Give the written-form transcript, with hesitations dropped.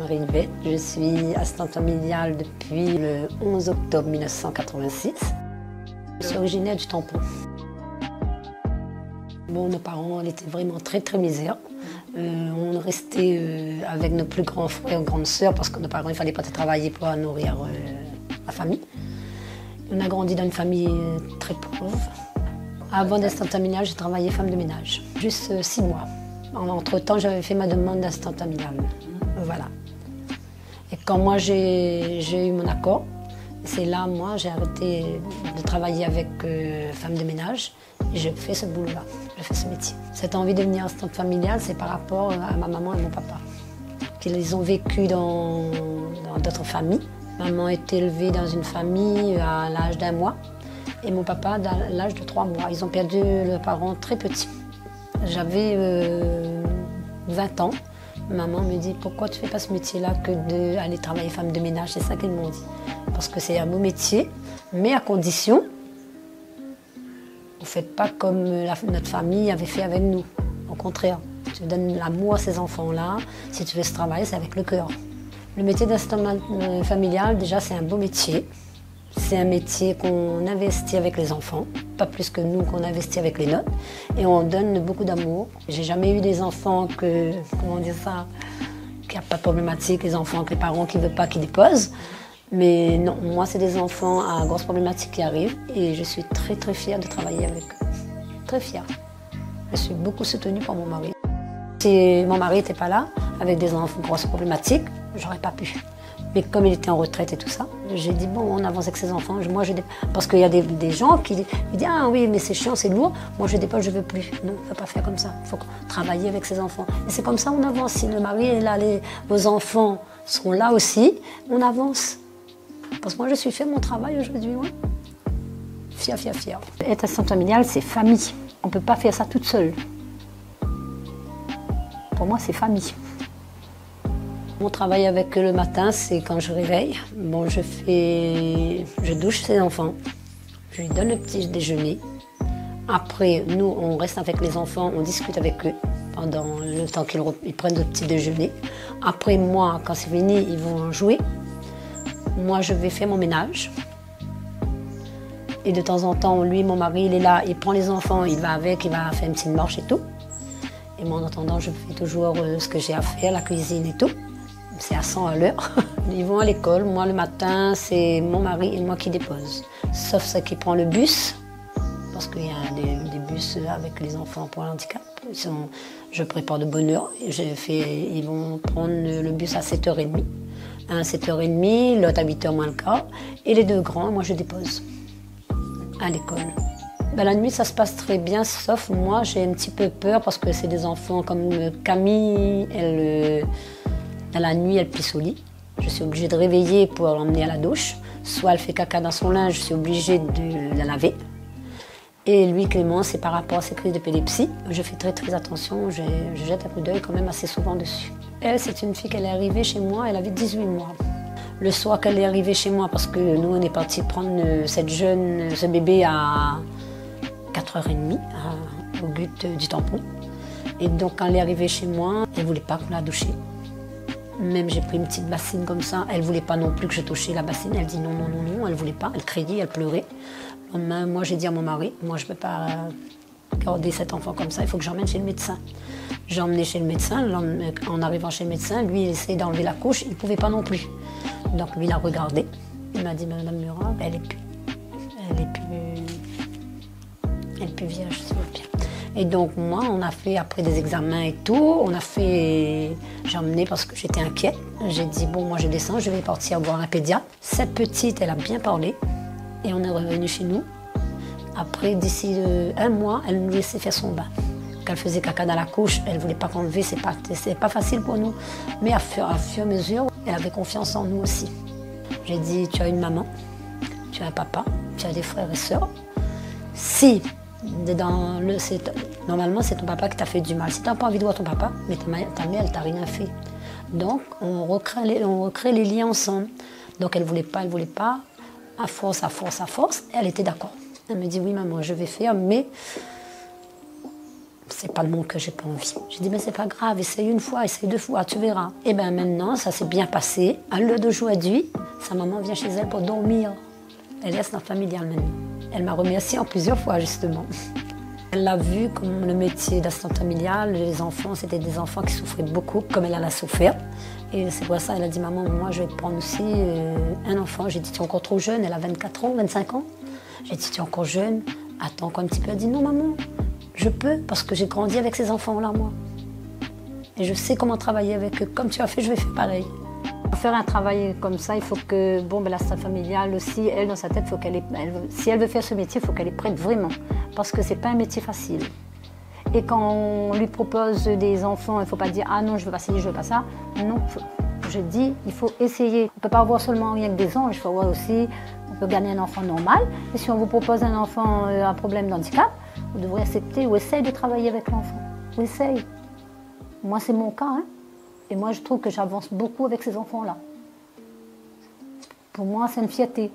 Marie-Yvette. Je suis assistante familiale depuis le 11 octobre 1986. Je suis originaire du Tampon. Bon, nos parents étaient vraiment très misères. On restait avec nos plus grands frères et grandes sœurs parce que nos parents, il ne fallait pas travailler pour nourrir la famille. On a grandi dans une famille très pauvre. Avant d'assistante familiale, j'ai travaillé femme de ménage, juste 6 mois. Entre-temps, j'avais fait ma demande d'assistante familiale. Voilà. Et quand moi j'ai eu mon accord, c'est là, moi, j'ai arrêté de travailler avec femme de ménage et je fais ce boulot-là, je fais ce métier. Cette envie de devenir assistante familiale, c'est par rapport à ma maman et mon papa. Ils ont vécu dans d'autres familles. Maman est élevée dans une famille à l'âge d'1 mois et mon papa à l'âge de 3 mois. Ils ont perdu leurs parents très petits. J'avais 20 ans. Maman me dit, pourquoi tu ne fais pas ce métier-là que d'aller travailler femme de ménage? C'est ça qu'ils m'ont dit. Parce que c'est un beau métier, mais à condition, vous ne faites pas comme notre famille avait fait avec nous. Au contraire, tu donnes l'amour à ces enfants-là. Si tu fais ce travail, c'est avec le cœur. Le métier d'assistante familiale, déjà, c'est un beau métier. C'est un métier qu'on investit avec les enfants, pas plus que nous qu'on investit avec les nôtres. Et on donne beaucoup d'amour. J'ai jamais eu des enfants comment dire ça, qui n'ont pas de problématique, les enfants avec les parents qui ne veulent pas qu'ils déposent. Mais non, moi, c'est des enfants à grosses problématiques qui arrivent et je suis très fière de travailler avec eux. Très fière. Je suis beaucoup soutenue par mon mari. Si mon mari n'était pas là, avec des enfants grosses problématiques, j'aurais pas pu. Mais comme il était en retraite et tout ça, j'ai dit bon, on avance avec ses enfants. Parce qu'il y a des gens qui disent ah oui, mais c'est chiant, c'est lourd. Moi je dépose, je veux plus. Non, il ne faut pas faire comme ça. Il faut travailler avec ses enfants. Et c'est comme ça on avance. Si le mari est là, vos enfants seront là aussi, on avance. Parce que moi je suis fait mon travail aujourd'hui. Ouais. Fière. Être assistante familiale, c'est famille. On ne peut pas faire ça toute seule. Pour moi, c'est famille. Mon travail avec eux le matin, c'est quand je réveille. Bon, je douche ses enfants, je lui donne le petit déjeuner. Après, nous, on reste avec les enfants, on discute avec eux pendant le temps qu'ils prennent le petit déjeuner. Après, moi, quand c'est fini, ils vont jouer. Moi, je vais faire mon ménage. Et de temps en temps, lui, mon mari, il est là, il prend les enfants, il va avec, il va faire une petite marche et tout. Et moi, en attendant, je fais toujours ce que j'ai à faire, la cuisine et tout. C'est à 100 à l'heure. Ils vont à l'école. Moi, le matin, c'est mon mari et moi qui dépose. Sauf ceux qui prennent le bus, parce qu'il y a des bus avec les enfants pour le handicap. Je prépare de bonne heure. Ils vont prendre le bus à 7h30. Un à 7h30, l'autre à 8h moins le quart. Et les 2 grands, moi, je dépose à l'école. La nuit, ça se passe très bien, sauf moi, j'ai un petit peu peur parce que c'est des enfants comme Camille, la nuit, elle pisse au lit. Je suis obligée de réveiller pour l'emmener à la douche. Soit elle fait caca dans son linge, je suis obligée de la laver. Et lui, Clément, c'est par rapport à ses crises d'épilepsie. Je fais très attention, je jette un coup d'œil quand même assez souvent dessus. Elle, c'est une fille qu'elle est arrivée chez moi, elle avait 18 mois. Le soir qu'elle est arrivée chez moi, parce que nous, on est partis prendre ce bébé à 4h30 au but du tampon. Et donc, quand elle est arrivée chez moi, elle ne voulait pas qu'on la douche. Même j'ai pris une petite bassine comme ça, elle ne voulait pas non plus que je touchais la bassine. Elle dit non, elle ne voulait pas, elle criait, elle pleurait. Moi, j'ai dit à mon mari, moi, je ne peux pas garder cet enfant comme ça, il faut que j'emmène chez le médecin. J'ai emmené chez le médecin, en arrivant chez le médecin, lui, il essayait d'enlever la couche, il ne pouvait pas non plus. Donc, lui, il a regardé. Il m'a dit, Madame Murat, elle est plus vierge, s'il vous plaît. Et donc, moi, on a fait, après des examens et tout, j'ai emmené parce que j'étais inquiète. J'ai dit, bon, moi, je descends, je vais partir voir un pédiatre. Cette petite, elle a bien parlé. Et on est revenu chez nous. Après, d'ici 1 mois, elle nous laissait faire son bain. Quand elle faisait caca dans la couche, elle ne voulait pas qu'enlever, c'est pas facile pour nous. Mais à fur et à mesure, elle avait confiance en nous aussi. J'ai dit, tu as une maman, tu as un papa, tu as des frères et sœurs. Si, normalement, c'est ton papa qui t'a fait du mal. Si tu n'as pas envie de voir ton papa, mais ta mère, elle t'a rien fait. Donc, on recrée les liens ensemble. Donc, elle ne voulait pas. À force, elle était d'accord. Elle me dit, oui maman, je vais faire, mais c'est pas de mon que j'ai pas envie. J'ai dit, mais c'est pas grave, essaye une fois, essaye deux fois, tu verras. Et bien maintenant, ça s'est bien passé. À l'heure d'aujourd'hui, sa maman vient chez elle pour dormir. Elle est assistante familiale maintenant. Elle m'a remercié en plusieurs fois, justement. Elle l'a vu comme le métier d'assistante familiale. Les enfants, c'était des enfants qui souffraient beaucoup, comme elle a souffert. Et c'est pour ça qu'elle a dit, maman, moi, je vais te prendre aussi un enfant. J'ai dit, tu es encore trop jeune. Elle a 24 ans, 25 ans. J'ai dit, tu es encore jeune. Attends encore un petit peu. Elle a dit, non, maman, je peux, parce que j'ai grandi avec ces enfants-là, moi. Et je sais comment travailler avec eux. Comme tu as fait, je vais faire pareil. Pour faire un travail comme ça, il faut que, l'assistante familiale aussi, elle, dans sa tête, faut qu'elle si elle veut faire ce métier, il faut qu'elle est prête vraiment. Parce que c'est pas un métier facile. Et quand on lui propose des enfants, il ne faut pas dire « Ah non, je veux pas ci, je veux pas ça ». Non, je dis, il faut essayer. On ne peut pas avoir seulement rien que des anges, il faut avoir aussi, on peut gagner un enfant normal. Et si on vous propose un enfant à problème d'handicap, vous devrez accepter ou essayer de travailler avec l'enfant. Ou essaye. Moi, c'est mon cas, hein. Et moi, je trouve que j'avance beaucoup avec ces enfants-là. Pour moi, c'est une fierté.